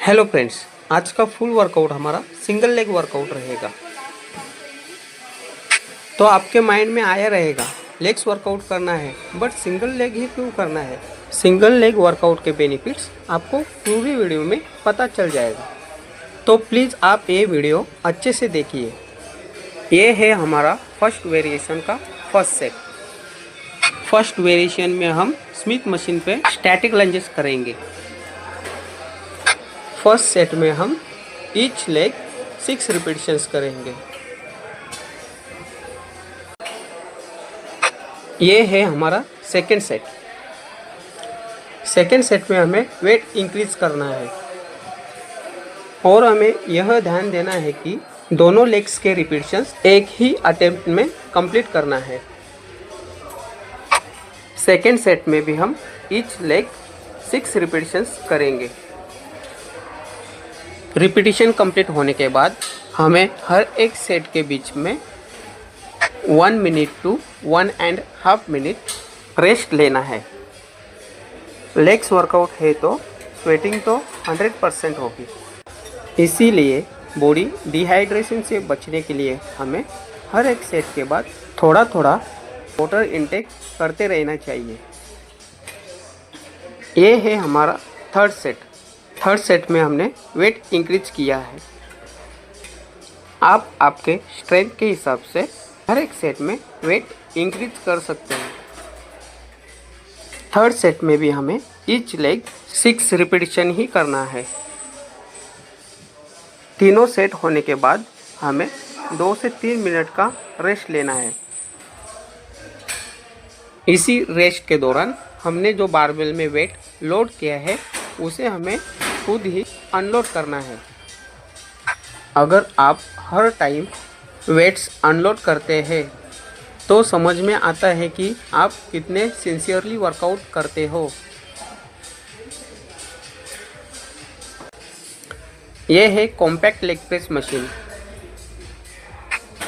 Hello friends, आज का full workout हमारा सिंगल लेग वर्कआउट रहेगा। तो आपके माइंड में आया रहेगा लेग्स वर्कआउट करना है, बट सिंगल लेग ही क्यों करना है। सिंगल लेग वर्कआउट के बेनिफिट्स आपको पूरी वीडियो में पता चल जाएगा। तो प्लीज़ आप ये वीडियो अच्छे से देखिए। ये है हमारा फर्स्ट वेरिएशन का फर्स्ट सेट। फर्स्ट वेरिएशन में हम स्मिथ मशीन पे स्टैटिक लंजेस करेंगे। फर्स्ट सेट में हम ईच लेग 6 रिपीटिशंस करेंगे। ये है हमारा सेकेंड सेट। सेकेंड सेट में हमें वेट इंक्रीज करना है और हमें यह ध्यान देना है कि दोनों लेग्स के रिपीटिशंस एक ही अटेम्प्ट में कंप्लीट करना है। सेकेंड सेट में भी हम ईच लेग 6 रिपीटिशंस करेंगे। रिपीटिशन कंप्लीट होने के बाद हमें हर एक सेट के बीच में 1 मिनट टू 1.5 मिनट रेस्ट लेना है। लेग्स वर्कआउट है तो स्वेटिंग तो 100% होगी, इसीलिए बॉडी डिहाइड्रेशन से बचने के लिए हमें हर एक सेट के बाद थोड़ा थोड़ा वाटर इनटेक करते रहना चाहिए। ये है हमारा थर्ड सेट। थर्ड सेट में हमने वेट इंक्रीज किया है। आप आपके स्ट्रेंथ के हिसाब से हर एक सेट में वेट इंक्रीज कर सकते हैं। थर्ड सेट में भी हमें ईच लेग 6 रिपीटिशन ही करना है। तीनों सेट होने के बाद हमें 2 से 3 मिनट का रेस्ट लेना है। इसी रेस्ट के दौरान हमने जो बारबेल में वेट लोड किया है उसे हमें खुद ही अनलोड करना है। अगर आप हर टाइम वेट्स अनलोड करते हैं तो समझ में आता है कि आप कितने सिंसियरली वर्कआउट करते हो। यह है कॉम्पैक्ट लेग प्रेस मशीन।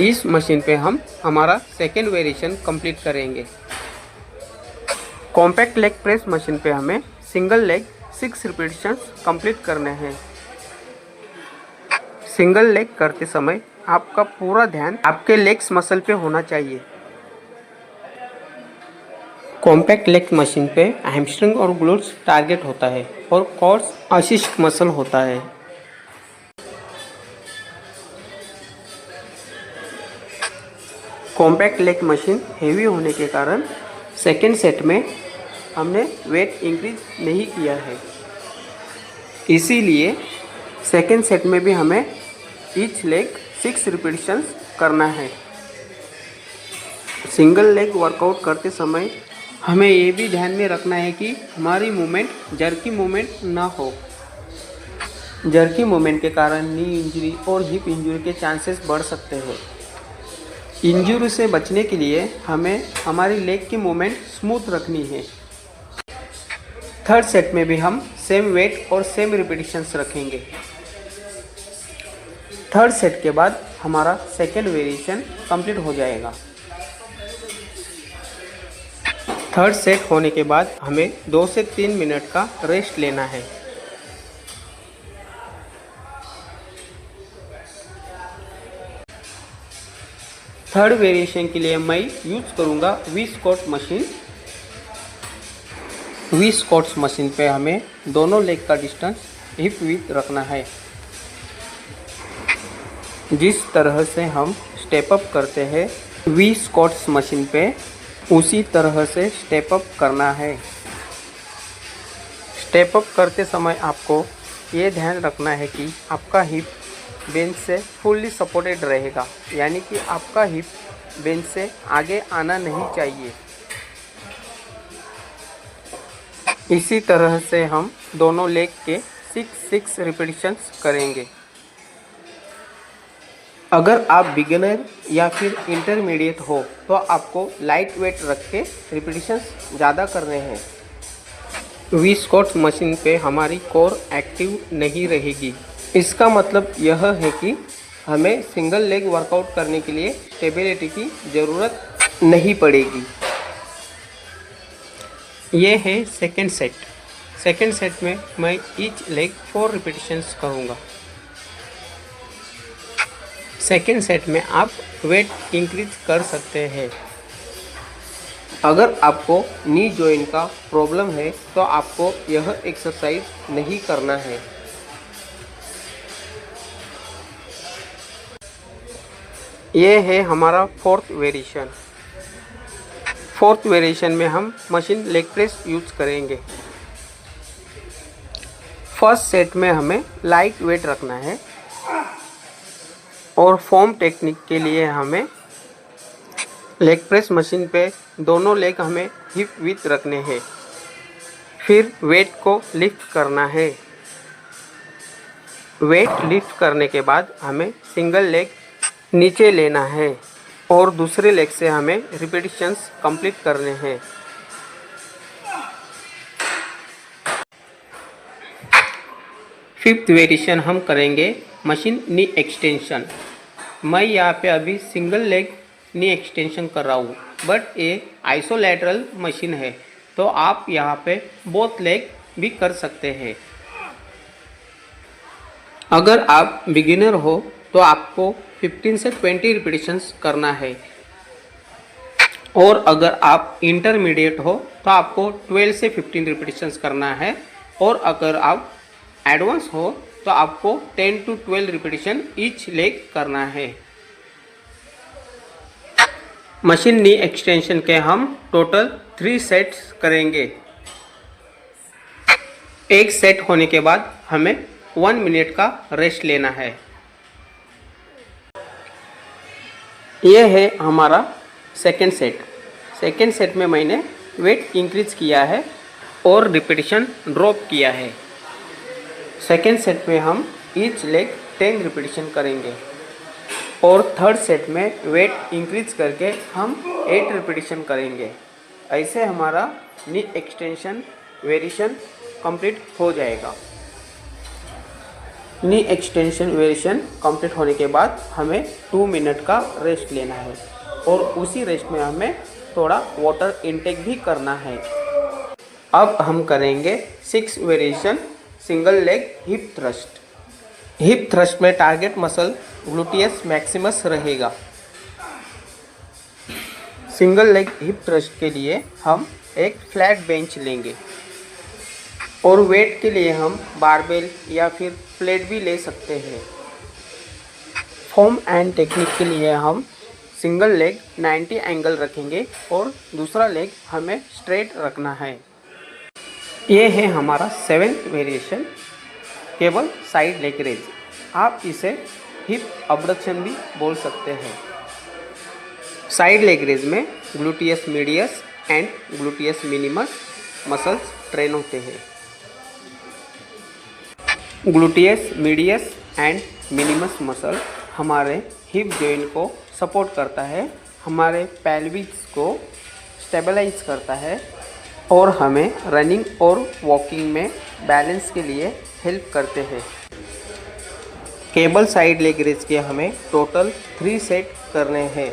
इस मशीन पे हम हमारा सेकेंड वेरिएशन कंप्लीट करेंगे। कॉम्पैक्ट लेग प्रेस मशीन पे हमें सिंगल लेग 6 रिपीटिशंस कंप्लीट करने हैं। सिंगल लेग करते समय आपका पूरा ध्यान आपके लेग्स मसल पे होना चाहिए। कॉम्पैक्ट लेग मशीन पे हैमस्ट्रिंग और ग्लूट्स टारगेट होता है और कोर्स असिस्ट मसल होता है। कॉम्पैक्ट लेग मशीन हेवी होने के कारण सेकेंड सेट में हमने वेट इंक्रीज नहीं किया है, इसीलिए सेकेंड सेट में भी हमें ईच लेग 6 रिपीटिशंस करना है। सिंगल लेग वर्कआउट करते समय हमें ये भी ध्यान में रखना है कि हमारी मूवमेंट जर्की मूवमेंट ना हो। जर्की मूवमेंट के कारण नी इंजरी और हिप इंजरी के चांसेस बढ़ सकते हैं। इंजरी से बचने के लिए हमें हमारी लेग की मूवमेंट स्मूथ रखनी है। थर्ड सेट में भी हम सेम वेट और सेम रिपीटिशंस रखेंगे। थर्ड सेट के बाद हमारा सेकेंड वेरिएशन कंप्लीट हो जाएगा। थर्ड सेट होने के बाद हमें 2 से 3 मिनट का रेस्ट लेना है। थर्ड वेरिएशन के लिए मैं यूज़ करूँगा V squat machine. V squats machine पे हमें दोनों लेग का डिस्टेंस हिप विड्थ रखना है। जिस तरह से हम स्टेप अप करते हैं वी स्क्वाट्स मशीन पे, उसी तरह से स्टेप अप करना है। स्टेप अप करते समय आपको ये ध्यान रखना है कि आपका हिप बेंच से फुल्ली सपोर्टेड रहेगा, यानी कि आपका हिप बेंच से आगे आना नहीं चाहिए। इसी तरह से हम दोनों लेग के 6 रिपीटिशंस करेंगे। अगर आप बिगिनर या फिर इंटरमीडिएट हो तो आपको लाइट वेट रख के रिपीटिशंस ज़्यादा करने हैं। वी स्क्वाट मशीन पे हमारी कोर एक्टिव नहीं रहेगी। इसका मतलब यह है कि हमें सिंगल लेग वर्कआउट करने के लिए स्टेबिलिटी की ज़रूरत नहीं पड़ेगी। ये है सेकेंड सेट। सेकेंड सेट में मैं ईच लेग 4 रिपीटिशंस करूँगा। सेकेंड सेट में आप वेट इंक्रीज कर सकते हैं। अगर आपको नी जॉइंट का प्रॉब्लम है तो आपको यह एक्सरसाइज नहीं करना है। ये है हमारा फोर्थ वेरिएशन। फोर्थ वेरिएशन में हम मशीन लेग प्रेस यूज करेंगे। फर्स्ट सेट में हमें लाइट वेट रखना है और फॉर्म टेक्निक के लिए हमें लेग प्रेस मशीन पे दोनों लेग हमें हिप विथ रखने हैं। फिर वेट को लिफ्ट करना है। वेट लिफ्ट करने के बाद हमें सिंगल लेग नीचे लेना है और दूसरे लेग से हमें रिपीटिशंस कंप्लीट करने हैं। फिफ्थ वेरिएशन हम करेंगे मशीन नी एक्सटेंशन। मैं यहाँ पे अभी सिंगल लेग नी एक्सटेंशन कर रहा हूँ, बट ये आइसोलेटरल मशीन है तो आप यहाँ पे बोथ लेग भी कर सकते हैं। अगर आप बिगिनर हो तो आपको 15 से 20 रिपीटिशंस करना है और अगर आप इंटरमीडिएट हो तो आपको 12 से 15 रिपीटिशंस करना है और अगर आप एडवांस हो तो आपको 10 to 12 रिपीटिशन ईच लेग करना है। मशीन नी एक्सटेंशन के हम टोटल 3 सेट्स करेंगे। एक सेट होने के बाद हमें 1 मिनट का रेस्ट लेना है। यह है हमारा सेकेंड सेट। सेकेंड सेट में मैंने वेट इंक्रीज किया है और रिपीटिशन ड्रॉप किया है। सेकेंड सेट में हम ईच लेग 10 रिपीटिशन करेंगे और थर्ड सेट में वेट इंक्रीज करके हम 8 रिपीटिशन करेंगे। ऐसे हमारा नी एक्सटेंशन वेरिएशन कंप्लीट हो जाएगा। नी एक्सटेंशन वेरिएशन कंप्लीट होने के बाद हमें 2 मिनट का रेस्ट लेना है और उसी रेस्ट में हमें थोड़ा वाटर इनटेक भी करना है। अब हम करेंगे 6 variation single leg hip thrust. Hip thrust में टारगेट मसल ग्लूटियस मैक्सिमस रहेगा। सिंगल लेग हिप थ्रस्ट के लिए हम एक फ्लैट बेंच लेंगे और वेट के लिए हम बारबेल या फिर प्लेट भी ले सकते हैं। फॉर्म एंड टेक्निक के लिए हम सिंगल लेग 90 एंगल रखेंगे और दूसरा लेग हमें स्ट्रेट रखना है। ये है हमारा 7th वेरिएशन, केवल साइड लेग रेज। आप इसे हिप अबडक्शन भी बोल सकते हैं। साइड लेग रेज में gluteus medius and gluteus minimus muscles train होते हैं। Gluteus medius and minimus muscle हमारे हिप जॉइंट को सपोर्ट करता है, हमारे पेल्विस को स्टेबलाइज करता है और हमें रनिंग और वॉकिंग में बैलेंस के लिए हेल्प करते हैं। केबल साइड लेग रेज के हमें टोटल 3 सेट करने हैं।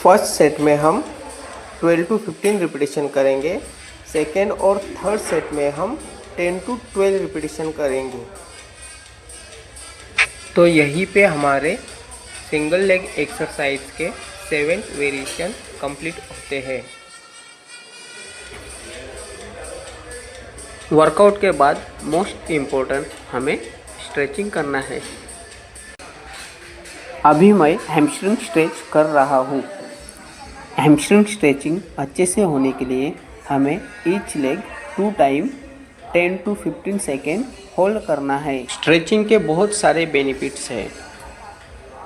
फर्स्ट सेट में हम 12 to 15 रिपीटिशन करेंगे। सेकेंड और थर्ड सेट में हम 10 to 12 रिपीटिशन करेंगे। तो यहीं पे हमारे सिंगल लेग एक्सरसाइज के 7 वेरिएशन कंप्लीट होते हैं। वर्कआउट के बाद मोस्ट इम्पोर्टेंट हमें स्ट्रेचिंग करना है। अभी मैं हैमस्ट्रिंग स्ट्रेच कर रहा हूँ। हैमस्ट्रिंग स्ट्रेचिंग अच्छे से होने के लिए हमें each leg 2 time 10 to 15 second hold करना है। स्ट्रेचिंग के बहुत सारे बेनिफिट्स हैं,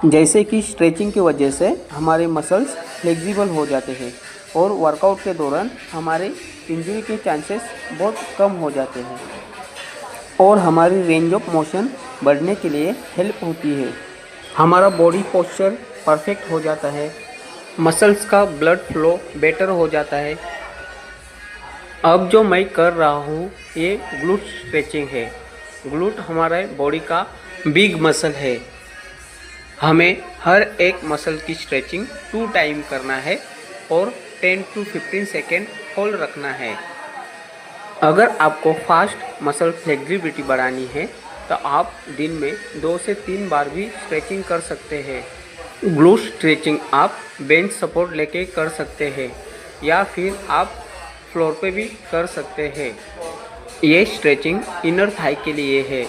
जैसे कि स्ट्रेचिंग की वजह से हमारे मसल्स फ्लेक्सिबल हो जाते हैं और वर्कआउट के दौरान हमारे इंजरी के चांसेस बहुत कम हो जाते हैं और हमारी रेंज ऑफ मोशन बढ़ने के लिए हेल्प होती है। हमारा बॉडी पोस्चर परफेक्ट हो जाता है, मसल्स का ब्लड फ्लो बेटर हो जाता है। अब जो मैं कर रहा हूँ ये ग्लूट स्ट्रेचिंग है। ग्लूट हमारे बॉडी का बिग मसल है। हमें हर एक मसल की स्ट्रेचिंग 2 टाइम करना है और 10 to 15 सेकेंड होल्ड रखना है। अगर आपको फास्ट मसल फ्लेक्सिबिलिटी बढ़ानी है तो आप दिन में 2 से 3 बार भी स्ट्रेचिंग कर सकते हैं। ग्लू स्ट्रेचिंग आप बेंच सपोर्ट लेके कर सकते हैं या फिर आप फ्लोर पे भी कर सकते हैं। ये स्ट्रेचिंग इनर थाई के लिए है।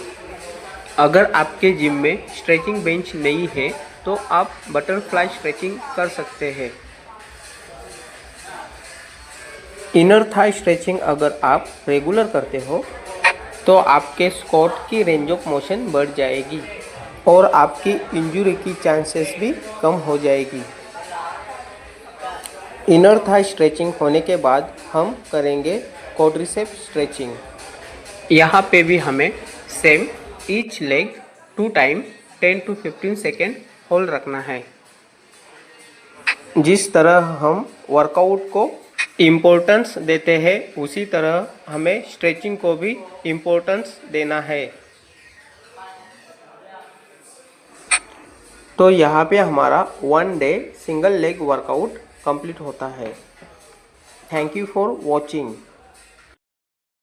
अगर आपके जिम में स्ट्रेचिंग बेंच नहीं है तो आप बटरफ्लाई स्ट्रेचिंग कर सकते हैं। इनर थाई स्ट्रेचिंग अगर आप रेगुलर करते हो तो आपके स्क्वाट की रेंज ऑफ मोशन बढ़ जाएगी और आपकी इंजरी की चांसेस भी कम हो जाएगी। इनर थाई स्ट्रेचिंग होने के बाद हम करेंगे क्वाड्रिसेप्स स्ट्रेचिंग। यहाँ पे भी हमें same each leg 2 time 10 to 15 second hold रखना है। जिस तरह हम वर्कआउट को इम्पोर्टेंस देते हैं उसी तरह हमें स्ट्रेचिंग को भी इम्पोर्टेंस देना है। तो यहाँ पे हमारा 1 day single leg workout complete होता है। Thank you for watching.